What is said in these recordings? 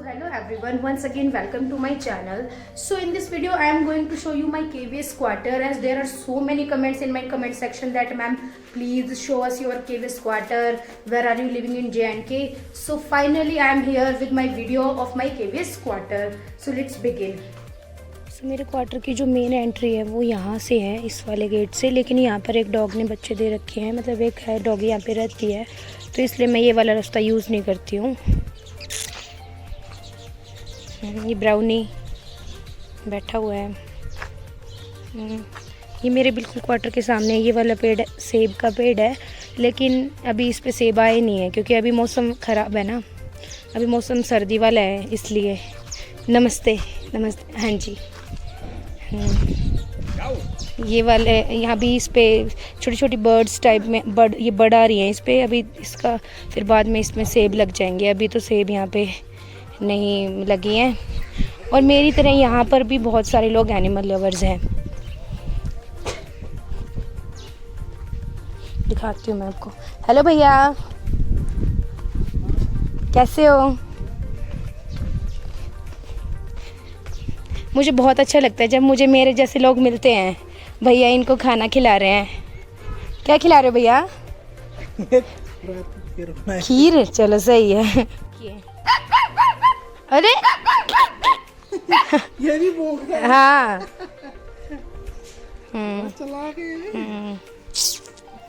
So hello everyone, once again welcome to my channel. So in this video I am going to show you my KVS quarter, as there are so many comments in my comment section that ma'am please show us your KVS quarter, where are you living in J&K. So finally I am here with my video of my KVS quarter. So let's begin. So मेरे quarter की जो main entry है वो यहाँ से है, इस वाले गेट से, लेकिन यहाँ पर एक डॉग ने बच्चे दे रखे हैं, मतलब एक है डॉग यहाँ पे रहती है, तो इसलिए मैं ये वाला रास्ता यूज़ नहीं करती हूँ। ये ब्राउनी बैठा हुआ है। ये मेरे बिल्कुल क्वार्टर के सामने ये वाला पेड़ सेब का पेड़ है, लेकिन अभी इस पे सेब आए नहीं है क्योंकि अभी मौसम ख़राब है ना, अभी मौसम सर्दी वाला है इसलिए। नमस्ते नमस्ते, हाँ जी। ये वाले यहाँ भी इस पे छोटी छोटी बर्ड्स टाइप में ये बर्ड आ रही हैं इस पे, अभी इसका फिर बाद में इसमें सेब लग जाएंगे, अभी तो सेब यहाँ पे नहीं लगी हैं। और मेरी तरह यहाँ पर भी बहुत सारे लोग एनिमल लवर्स हैं। दिखाती हूँ मैं आपको। हेलो भैया, कैसे हो? मुझे बहुत अच्छा लगता है जब मुझे मेरे जैसे लोग मिलते हैं। भैया इनको खाना खिला रहे हैं। क्या खिला रहे हो भैया? खीर, चलो सही है। अरे ये भी भूख है। हाँ।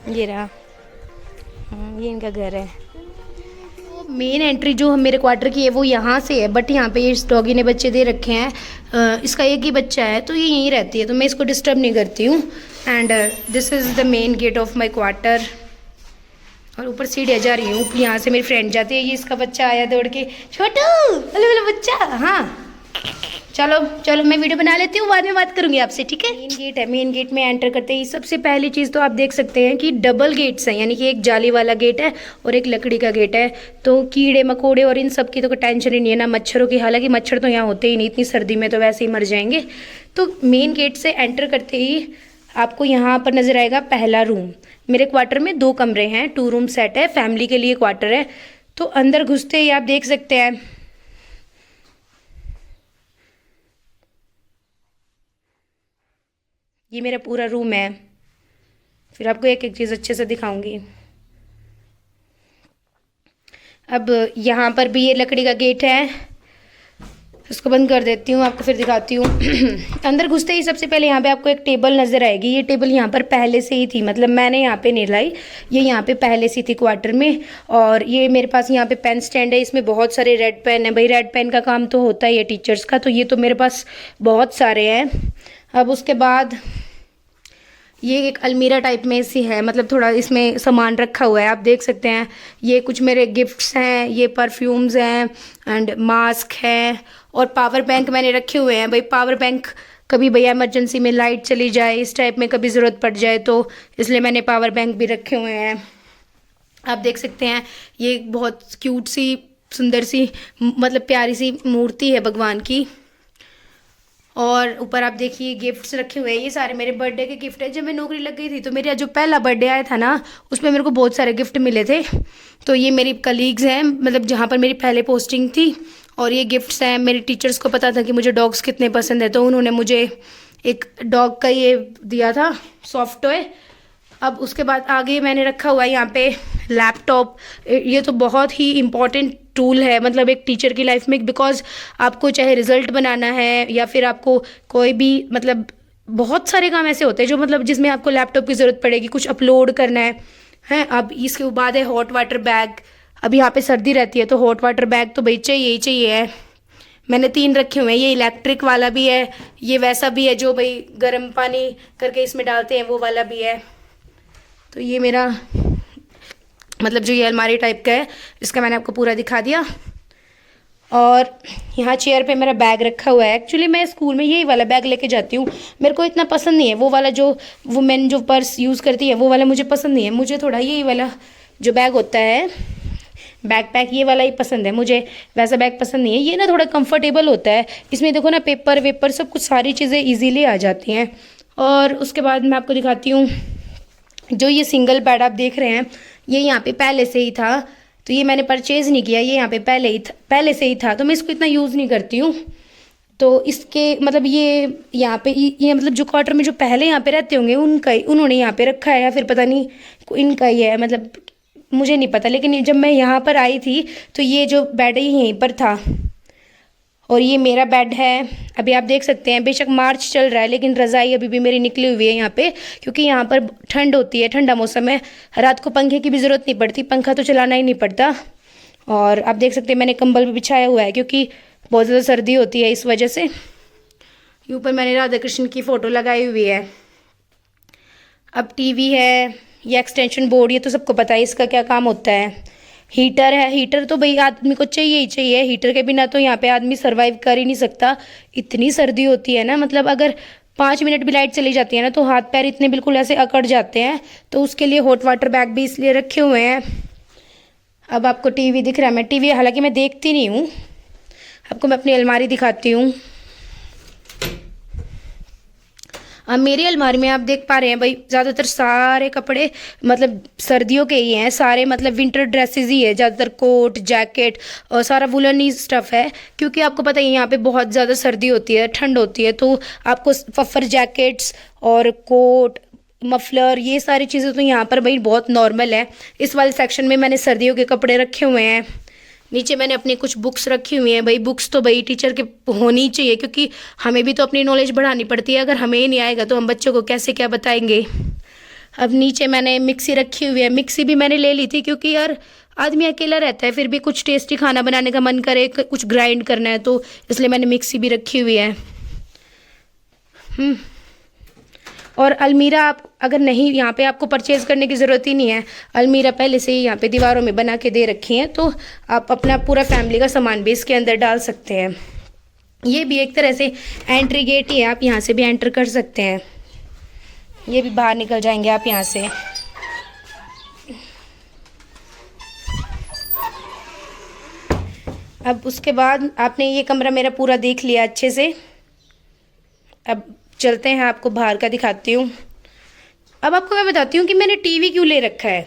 ये रहा, ये इनका घर है। मेन एंट्री जो मेरे क्वार्टर की है वो यहाँ से है, बट यहाँ पे इस डॉगी ने बच्चे दे रखे हैं। इसका एक ही बच्चा है तो ये यहीं रहती है, तो मैं इसको डिस्टर्ब नहीं करती हूँ। And this is the main gate of my quarter. और ऊपर सीढ़ियाँ जा रही हूँ, यहाँ से मेरी फ्रेंड जाती है। ये इसका बच्चा आया दौड़ के, छोटू हेलो हेलो बच्चा। हाँ चलो चलो, मैं वीडियो बना लेती हूँ, बाद में बात करूँगी आपसे, ठीक है। मेन गेट है, मेन गेट में एंटर करते ही सबसे पहली चीज़ तो आप देख सकते हैं कि डबल गेट्स हैं, यानी कि एक जाली वाला गेट है और एक लकड़ी का गेट है। तो कीड़े मकोड़े और इन सब की तो कोई टेंशन ही नहीं है, ना मच्छरों की, हालांकि मच्छर तो यहाँ होते ही नहीं, इतनी सर्दी में तो वैसे ही मर जाएंगे। तो मेन गेट से एंटर करते ही आपको यहाँ पर नजर आएगा पहला रूम। मेरे क्वार्टर में 2 कमरे हैं, 2 रूम सेट है, फैमिली के लिए क्वार्टर है। तो अंदर घुसते ही आप देख सकते हैं ये मेरा पूरा रूम है। फिर आपको एक एक चीज़ अच्छे से दिखाऊंगी। अब यहाँ पर भी ये लकड़ी का गेट है, इसको बंद कर देती हूँ, आपको फिर दिखाती हूँ। अंदर घुसते ही सबसे पहले यहाँ पे आपको एक टेबल नज़र आएगी। ये टेबल यहाँ पर पहले से ही थी, मतलब मैंने यहाँ पे नहीं लाई, ये यहाँ पे पहले से थी क्वार्टर में। और ये मेरे पास यहाँ पे पेन स्टैंड है, इसमें बहुत सारे रेड पेन है। भाई रेड पेन का काम तो होता ही है टीचर्स का, तो ये तो मेरे पास बहुत सारे हैं। अब उसके बाद ये एक अलमीरा टाइप में सी है, मतलब थोड़ा इसमें सामान रखा हुआ है, आप देख सकते हैं। ये कुछ मेरे गिफ्ट्स हैं, ये परफ्यूम्स हैं एंड मास्क है, और पावर बैंक मैंने रखे हुए हैं। भाई पावर बैंक कभी भैया इमरजेंसी में लाइट चली जाए, इस टाइप में कभी ज़रूरत पड़ जाए, तो इसलिए मैंने पावर बैंक भी रखे हुए हैं। आप देख सकते हैं ये बहुत क्यूट सी सुंदर सी मतलब प्यारी सी मूर्ति है भगवान की। और ऊपर आप देखिए गिफ्ट्स रखे हुए हैं, ये सारे मेरे बर्थडे के गिफ्ट है। जब मैं नौकरी लग गई थी तो मेरा जो पहला बर्थडे आया था ना, उसमें मेरे को बहुत सारे गिफ्ट मिले थे। तो ये मेरी कलीग्स हैं, मतलब जहाँ पर मेरी पहले पोस्टिंग थी, और ये गिफ्ट्स हैं। मेरे टीचर्स को पता था कि मुझे डॉग्स कितने पसंद है, तो उन्होंने मुझे एक डॉग का ये दिया था, सॉफ्ट टॉय। अब उसके बाद आगे मैंने रखा हुआ है यहाँ पे लैपटॉप। ये तो बहुत ही इम्पॉर्टेंट टूल है, मतलब एक टीचर की लाइफ में, बिकॉज आपको चाहे रिजल्ट बनाना है या फिर आपको कोई भी, मतलब बहुत सारे काम ऐसे होते हैं जो मतलब जिसमें आपको लैपटॉप की ज़रूरत पड़ेगी, कुछ अपलोड करना है। अब इसके बाद है हॉट वाटर बैग। अब यहाँ पे सर्दी रहती है तो हॉट वाटर बैग तो भाई चाहिए ही चाहिए है। मैंने 3 रखे हुए हैं, ये इलेक्ट्रिक वाला भी है, ये वैसा भी है जो भाई गर्म पानी करके इसमें डालते हैं वो वाला भी है। तो ये मेरा मतलब जो ये अलमारी टाइप का है, इसका मैंने आपको पूरा दिखा दिया। और यहाँ चेयर पे मेरा बैग रखा हुआ है। एक्चुअली मैं स्कूल में यही वाला बैग लेके जाती हूँ, मेरे को इतना पसंद नहीं है वो वाला, जो वुमेन जो पर्स यूज़ करती है वो वाला मुझे पसंद नहीं है। मुझे थोड़ा यही वाला जो बैग होता है बैकपैक, ये वाला ही पसंद है मुझे, वैसा बैग पसंद नहीं है। ये ना थोड़ा कंफर्टेबल होता है, इसमें देखो ना पेपर वेपर सब कुछ सारी चीज़ें ईजीली आ जाती हैं। और उसके बाद मैं आपको दिखाती हूँ जो ये सिंगल बेड आप देख रहे हैं, ये यहाँ पे पहले से ही था, तो ये मैंने परचेज़ नहीं किया, ये यहाँ पे पहले से ही था, तो मैं इसको इतना यूज़ नहीं करती हूँ। तो इसके मतलब ये यहाँ पे ये मतलब जो क्वार्टर में जो पहले यहाँ पे रहते होंगे उनका ही उन्होंने यहाँ पे रखा है, या फिर पता नहीं इनका ही है, मतलब मुझे नहीं पता। लेकिन जब मैं यहाँ पर आई थी तो ये जो बेड है यहीं पर था, और ये मेरा बेड है। अभी आप देख सकते हैं, बेशक मार्च चल रहा है लेकिन रज़ाई अभी भी मेरी निकली हुई है यहाँ पे, क्योंकि यहाँ पर ठंड होती है, ठंडा मौसम है, रात को पंखे की भी ज़रूरत नहीं पड़ती, पंखा तो चलाना ही नहीं पड़ता। और आप देख सकते हैं मैंने कंबल भी बिछाया हुआ है क्योंकि बहुत ज़्यादा सर्दी होती है इस वजह से। ऊपर मैंने राधा कृष्ण की फ़ोटो लगाई हुई है। अब टीवी है, ये एक्सटेंशन बोर्ड, ये तो सबको पता है इसका क्या काम होता है। हीटर है, हीटर तो भाई आदमी को चाहिए ही चाहिए, हीटर के बिना तो यहाँ पे आदमी सरवाइव कर ही नहीं सकता, इतनी सर्दी होती है ना। मतलब अगर 5 मिनट भी लाइट चली जाती है ना तो हाथ पैर इतने बिल्कुल ऐसे अकड़ जाते हैं, तो उसके लिए हॉट वाटर बैग भी इसलिए रखे हुए हैं। अब आपको टीवी दिख रहा है, मैं टीवी हालांकि मैं देखती नहीं हूँ, आपको मैं अपनी अलमारी दिखाती हूँ। अब मेरी अलमारी में आप देख पा रहे हैं भाई, ज़्यादातर सारे कपड़े मतलब सर्दियों के ही हैं सारे, मतलब विंटर ड्रेसेस ही है ज़्यादातर, कोट जैकेट और सारा वुलन ही स्टफ़ है, क्योंकि आपको पता ही यहाँ पे बहुत ज़्यादा सर्दी होती है, ठंड होती है, तो आपको पफर जैकेट्स और कोट मफलर ये सारी चीज़ें तो यहाँ पर भाई बहुत नॉर्मल है। इस वाले सेक्शन में मैंने सर्दियों के कपड़े रखे हुए हैं। नीचे मैंने अपनी कुछ बुक्स रखी हुई हैं, भाई बुक्स तो भाई टीचर के होनी चाहिए, क्योंकि हमें भी तो अपनी नॉलेज बढ़ानी पड़ती है, अगर हमें ही नहीं आएगा तो हम बच्चों को कैसे क्या बताएंगे। अब नीचे मैंने मिक्सी रखी हुई है, मिक्सी भी मैंने ले ली थी क्योंकि यार आदमी अकेला रहता है, फिर भी कुछ टेस्टी खाना बनाने का मन करे, कुछ ग्राइंड करना है, तो इसलिए मैंने मिक्सी भी रखी हुई है। और अलमीरा आप अगर नहीं, यहाँ पे आपको परचेज़ करने की ज़रूरत ही नहीं है, अलमीरा पहले से ही यहाँ पे दीवारों में बना के दे रखी हैं, तो आप अपना पूरा फैमिली का सामान भी इसके अंदर डाल सकते हैं। ये भी एक तरह से एंट्री गेट ही है, आप यहाँ से भी एंटर कर सकते हैं, ये भी बाहर निकल जाएंगे आप यहाँ से। अब उसके बाद आपने ये कमरा मेरा पूरा देख लिया अच्छे से, अब चलते हैं, आपको बाहर का दिखाती हूँ। अब आपको मैं बताती हूँ कि मैंने टीवी क्यों ले रखा है।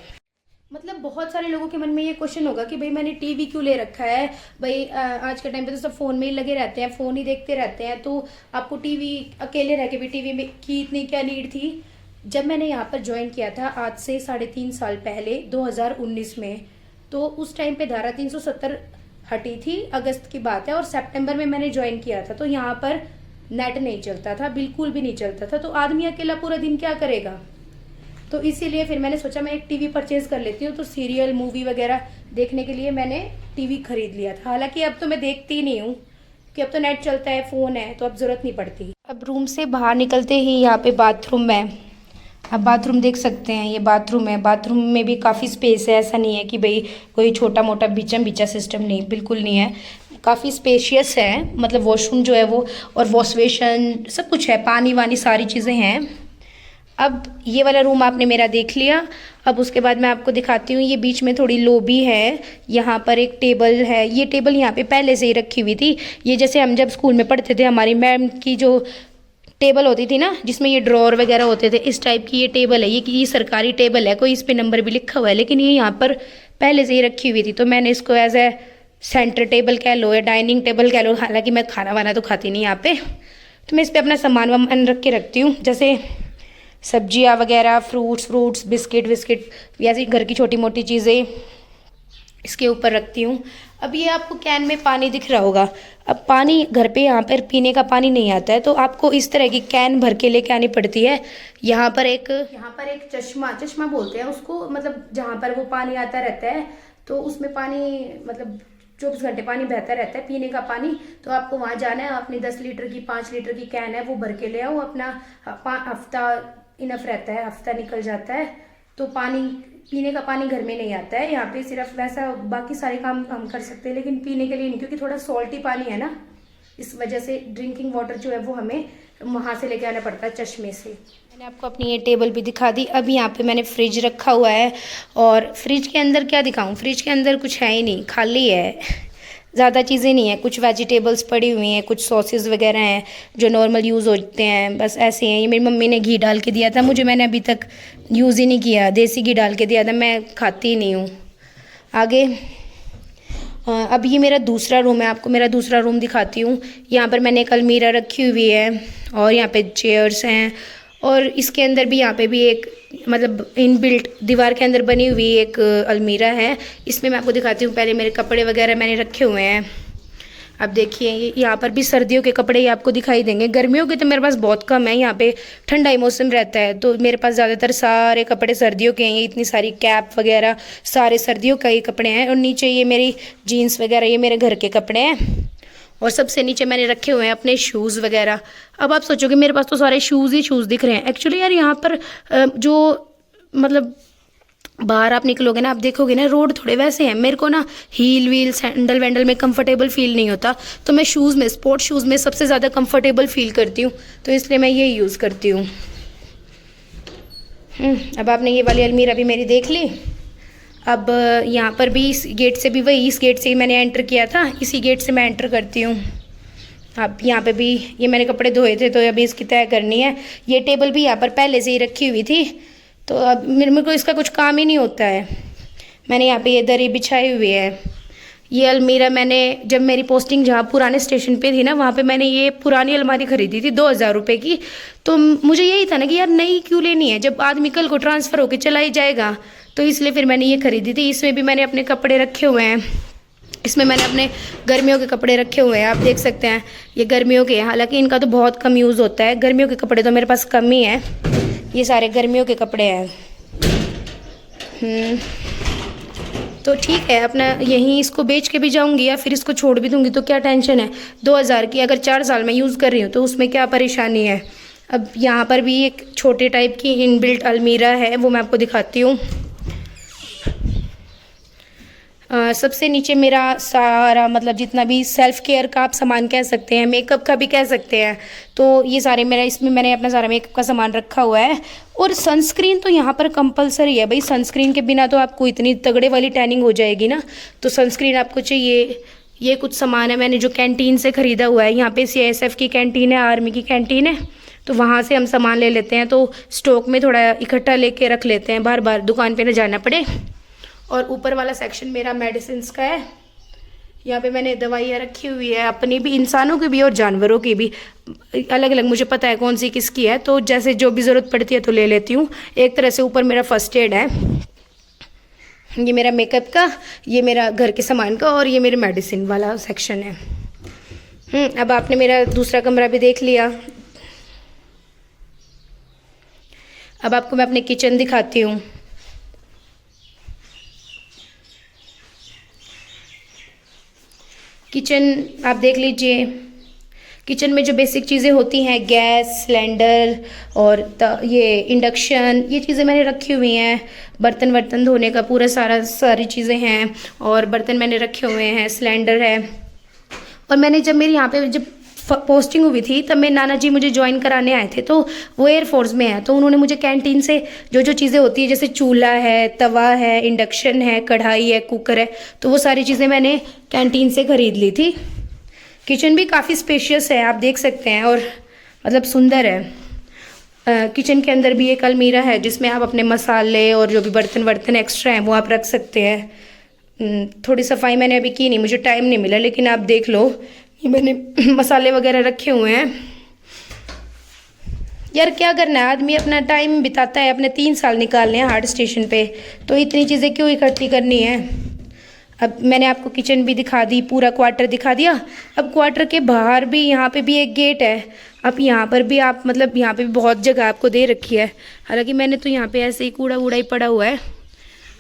मतलब बहुत सारे लोगों के मन में ये क्वेश्चन होगा कि भाई मैंने टीवी क्यों ले रखा है, भाई आज के टाइम पे तो सब फ़ोन में ही लगे रहते हैं, फ़ोन ही देखते रहते हैं, तो आपको टीवी अकेले रह के भी टीवी में की इतनी क्या नीड थी। जब मैंने यहाँ पर ज्वाइन किया था आज से 3.5 साल पहले 2019 में, तो उस टाइम पे धारा 370 हटी थी, अगस्त की बात है, और सितंबर में मैंने ज्वाइन किया था, तो यहाँ पर नेट नहीं चलता था, बिल्कुल भी नहीं चलता था, तो आदमी अकेला पूरा दिन क्या करेगा। तो इसीलिए फिर मैंने सोचा मैं एक टीवी परचेज़ कर लेती हूँ, तो सीरियल मूवी वगैरह देखने के लिए मैंने टीवी खरीद लिया था। हालांकि अब तो मैं देखती ही नहीं हूँ कि अब तो नेट चलता है, फ़ोन है, तो अब ज़रूरत नहीं पड़ती। अब रूम से बाहर निकलते ही यहाँ पे बाथरूम है, आप बाथरूम देख सकते हैं, ये बाथरूम है, बाथरूम में भी काफ़ी स्पेस है, ऐसा नहीं है कि भाई कोई छोटा मोटा बीचा सिस्टम, नहीं, बिल्कुल नहीं है, काफ़ी स्पेशियस है, मतलब वॉशरूम जो है वो, और वॉश बेसिन सब कुछ है, पानी वानी सारी चीज़ें हैं। अब ये वाला रूम आपने मेरा देख लिया, अब उसके बाद मैं आपको दिखाती हूँ, ये बीच में थोड़ी लॉबी है, यहाँ पर एक टेबल है, ये टेबल यहाँ पे पहले से ही रखी हुई थी, ये जैसे हम जब स्कूल में पढ़ते थे हमारी मैम की जो टेबल होती थी ना, जिसमें ये ड्रॉर वगैरह होते थे, इस टाइप की ये टेबल है, ये सरकारी टेबल है, कोई इस पे नंबर भी लिखा हुआ है, लेकिन ये यहाँ पर पहले से ही रखी हुई थी, तो मैंने इसको एज ए सेंटर टेबल कह लो या डाइनिंग टेबल कह लो, हालांकि मैं खाना वाना तो खाती नहीं यहाँ पे, तो मैं इस पर अपना सामान वामान रख के रखती हूँ, जैसे सब्जियाँ वगैरह, फ्रूट्स, बिस्किट ऐसी घर की छोटी मोटी चीज़ें इसके ऊपर रखती हूँ। अब ये आपको कैन में पानी दिख रहा होगा, अब पानी घर पे यहाँ पर पीने का पानी नहीं आता है, तो आपको इस तरह की कैन भर के लेके आनी पड़ती है। यहाँ पर एक चश्मा बोलते हैं उसको, मतलब जहाँ पर वो पानी आता रहता है, तो उसमें पानी मतलब 24 घंटे पानी बहता रहता है, पीने का पानी, तो आपको वहाँ जाना है, अपनी 10 लीटर की 5 लीटर की कैन है वो भर के ले आओ, अपना हफ्ता इनफ रहता है, हफ्ता निकल जाता है, तो पानी पीने का पानी घर में नहीं आता है यहाँ पे, सिर्फ वैसा बाकी सारे काम हम कर सकते हैं, लेकिन पीने के लिए नहीं, क्योंकि थोड़ा सॉल्टी पानी है ना, इस वजह से ड्रिंकिंग वाटर जो है वो हमें वहाँ से लेके आना पड़ता है, चश्मे से। मैंने आपको अपनी ये टेबल भी दिखा दी। अब यहाँ पे मैंने फ्रिज रखा हुआ है, और फ्रिज के अंदर क्या दिखाऊँ, फ्रिज के अंदर कुछ है ही नहीं, खाली है, ज़्यादा चीज़ें नहीं है, कुछ वेजिटेबल्स पड़ी हुई हैं, कुछ सॉसेस वगैरह हैं जो नॉर्मल यूज़ होते हैं, बस ऐसे हैं। ये मेरी मम्मी ने घी डाल के दिया था मुझे, मैंने अभी तक यूज़ ही नहीं किया, देसी घी डाल के दिया था, मैं खाती ही नहीं हूँ। आगे अब ये मेरा दूसरा रूम है, आपको मेरा दूसरा रूम दिखाती हूँ। यहाँ पर मैंने एक अलमीरा रखी हुई है और यहाँ पे चेयर्स हैं और इसके अंदर भी यहाँ पे भी एक मतलब इनबिल्ट दीवार के अंदर बनी हुई एक अलमीरा है। इसमें मैं आपको दिखाती हूँ। पहले मेरे कपड़े वगैरह मैंने रखे हुए हैं। अब देखिए यहाँ पर भी सर्दियों के कपड़े ही आपको दिखाई देंगे। गर्मियों के तो मेरे पास बहुत कम है, यहाँ पे ठंडा ही मौसम रहता है तो मेरे पास ज़्यादातर सारे कपड़े सर्दियों के हैं। इतनी सारी कैप वगैरह सारे सर्दियों का ही कपड़े हैं। और नीचे ये मेरी जीन्स वगैरह ये मेरे घर के कपड़े हैं और सबसे नीचे मैंने रखे हुए हैं अपने शूज़ वगैरह। अब आप सोचोगे मेरे पास तो सारे शूज़ ही शूज़ दिख रहे हैं। एक्चुअली यार यहाँ पर जो मतलब बाहर आप निकलोगे ना, आप देखोगे ना रोड थोड़े वैसे हैं। मेरे को ना हील वील सैंडल वैंडल में कंफर्टेबल फील नहीं होता, तो मैं शूज़ में स्पोर्ट शूज़ में सबसे ज़्यादा कंफर्टेबल फील करती हूँ, तो इसलिए मैं ये यूज़ करती हूँ। अब आपने ये वाली अलमीरा भी मेरी देख ली। अब यहाँ पर भी इस गेट से भी वही, इस गेट से ही मैंने एंटर किया था, इसी गेट से मैं एंटर करती हूँ। अब यहाँ पे भी ये मैंने कपड़े धोए थे तो अभी इसकी तय करनी है। ये टेबल भी यहाँ पर पहले से ही रखी हुई थी तो अब मेरे को इसका कुछ काम ही नहीं होता है। मैंने यहाँ पे ये दरी बिछाई हुई है। ये अलमीरा मैंने जब मेरी पोस्टिंग जहाँ पुराने स्टेशन पे थी ना, वहाँ पे मैंने ये पुरानी अलमारी ख़रीदी थी 2000 रुपये की। तो मुझे यही था ना कि यार नई क्यों लेनी है, जब आदमी कल को ट्रांसफ़र होकर चला ही जाएगा, तो इसलिए फिर मैंने ये ख़रीदी थी। इसमें भी मैंने अपने कपड़े रखे हुए हैं। इसमें मैंने अपने गर्मियों के कपड़े रखे हुए हैं, आप देख सकते हैं ये गर्मियों के हैं। हालांकि इनका तो बहुत कम यूज़ होता है, गर्मियों के कपड़े तो मेरे पास कम ही हैं। ये सारे गर्मियों के कपड़े हैं। तो ठीक है, अपना यहीं इसको बेच के भी जाऊंगी या फिर इसको छोड़ भी दूंगी तो क्या टेंशन है। 2000 की अगर 4 साल में यूज़ कर रही हूँ तो उसमें क्या परेशानी है। अब यहाँ पर भी एक छोटे टाइप की इनबिल्ट अलमीरा है, वो मैं आपको दिखाती हूँ। सबसे नीचे मेरा सारा मतलब जितना भी सेल्फ़ केयर का आप सामान कह सकते हैं, मेकअप का भी कह सकते हैं, तो ये सारे मेरा इसमें मैंने अपना सारा मेकअप का सामान रखा हुआ है। और सनस्क्रीन तो यहाँ पर कंपलसरी है भाई, सनस्क्रीन के बिना तो आपको इतनी तगड़े वाली टैनिंग हो जाएगी ना, तो सनस्क्रीन आपको चाहिए। ये कुछ सामान है मैंने जो कैंटीन से ख़रीदा हुआ है। यहाँ पे CISF की कैंटीन है, आर्मी की कैंटीन है, तो वहाँ से हम सामान ले लेते हैं, तो स्टॉक में थोड़ा इकट्ठा लेके रख लेते हैं, बार बार दुकान पे न जाना पड़े। और ऊपर वाला सेक्शन मेरा मेडिसिन्स का है। यहाँ पे मैंने दवाइयाँ रखी हुई है, अपनी भी, इंसानों की भी और जानवरों की भी, अलग अलग मुझे पता है कौन सी किसकी है, तो जैसे जो भी ज़रूरत पड़ती है तो ले लेती हूँ। एक तरह से ऊपर मेरा फर्स्ट एड है, ये मेरा मेकअप का, ये मेरा घर के सामान का, और ये मेरे मेडिसिन वाला सेक्शन है। अब आपने मेरा दूसरा कमरा भी देख लिया। अब आपको मैं अपने किचन दिखाती हूँ। किचन आप देख लीजिए। किचन में जो बेसिक चीज़ें होती हैं, गैस सिलेंडर और ये इंडक्शन, ये चीज़ें मैंने रखी हुई हैं। बर्तन वर्तन धोने का पूरा सारी चीज़ें हैं और बर्तन मैंने रखे हुए हैं, सिलेंडर है। और मैंने जब मेरी यहाँ पे जब पोस्टिंग हुई थी तब मेरे नाना जी मुझे ज्वाइन कराने आए थे, तो वो एयरफोर्स में है, तो उन्होंने मुझे कैंटीन से जो जो चीज़ें होती है जैसे चूल्हा है, तवा है, इंडक्शन है, कढ़ाई है, कुकर है, तो वो सारी चीज़ें मैंने कैंटीन से ख़रीद ली थी। किचन भी काफ़ी स्पेशियस है, आप देख सकते हैं, और मतलब सुंदर है। किचन के अंदर भी एक अलमीरा है जिसमें आप अपने मसाले और जो भी बर्तन वर्तन एक्स्ट्रा हैं वो आप रख सकते हैं। थोड़ी सफाई मैंने अभी की नहीं, मुझे टाइम नहीं मिला, लेकिन आप देख लो ये मैंने मसाले वगैरह रखे हुए हैं। यार क्या करना है, आदमी अपना टाइम बिताता है, अपने 3 साल निकालने हैं हार्ड स्टेशन पे, तो इतनी चीज़ें क्यों इकट्ठी करनी है। अब मैंने आपको किचन भी दिखा दी, पूरा क्वार्टर दिखा दिया। अब क्वार्टर के बाहर भी यहाँ पे भी एक गेट है। अब यहाँ पर भी आप मतलब यहाँ पे भी बहुत जगह आपको दे रखी है। हालांकि मैंने तो यहाँ पे ऐसे ही कूड़ा वूड़ा ही पड़ा हुआ है।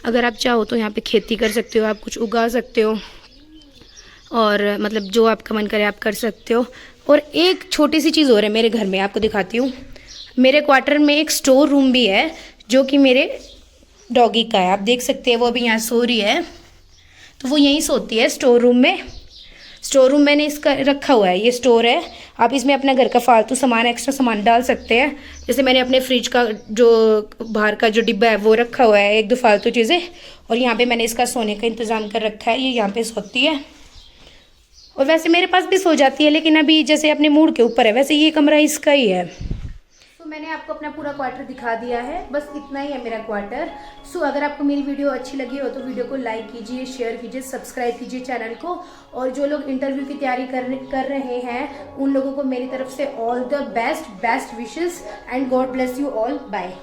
अगर आप चाहो तो यहाँ पे खेती कर सकते हो, आप कुछ उगा सकते हो, और मतलब जो आपका मन करे आप कर सकते हो। और एक छोटी सी चीज़ और है मेरे घर में, आपको दिखाती हूँ। मेरे क्वार्टर में एक स्टोर रूम भी है जो कि मेरे डॉगी का है, आप देख सकते हैं। वो अभी यहाँ सो रही है, तो वो यहीं सोती है स्टोर रूम में। स्टोर रूम मैंने इसका रखा हुआ है, ये स्टोर है। आप इसमें अपना घर का फालतू सामान, एक्स्ट्रा सामान डाल सकते हैं। जैसे मैंने अपने फ्रिज का जो बाहर का जो डिब्बा है वो रखा हुआ है, 1-2 फालतू चीज़ें। और यहाँ पे मैंने इसका सोने का इंतज़ाम कर रखा है, ये यहाँ पे सोती है। और वैसे मेरे पास भी सो जाती है, लेकिन अभी जैसे अपने मूड के ऊपर है, वैसे ये कमरा इसका ही है। सो मैंने आपको अपना पूरा क्वार्टर दिखा दिया है, बस इतना ही है मेरा क्वार्टर। सो अगर आपको मेरी वीडियो अच्छी लगी हो तो वीडियो को लाइक कीजिए, शेयर कीजिए, सब्सक्राइब कीजिए चैनल को। और जो लोग इंटरव्यू की तैयारी कर रहे हैं उन लोगों को मेरी तरफ से all the best wishes and God bless you all. Bye.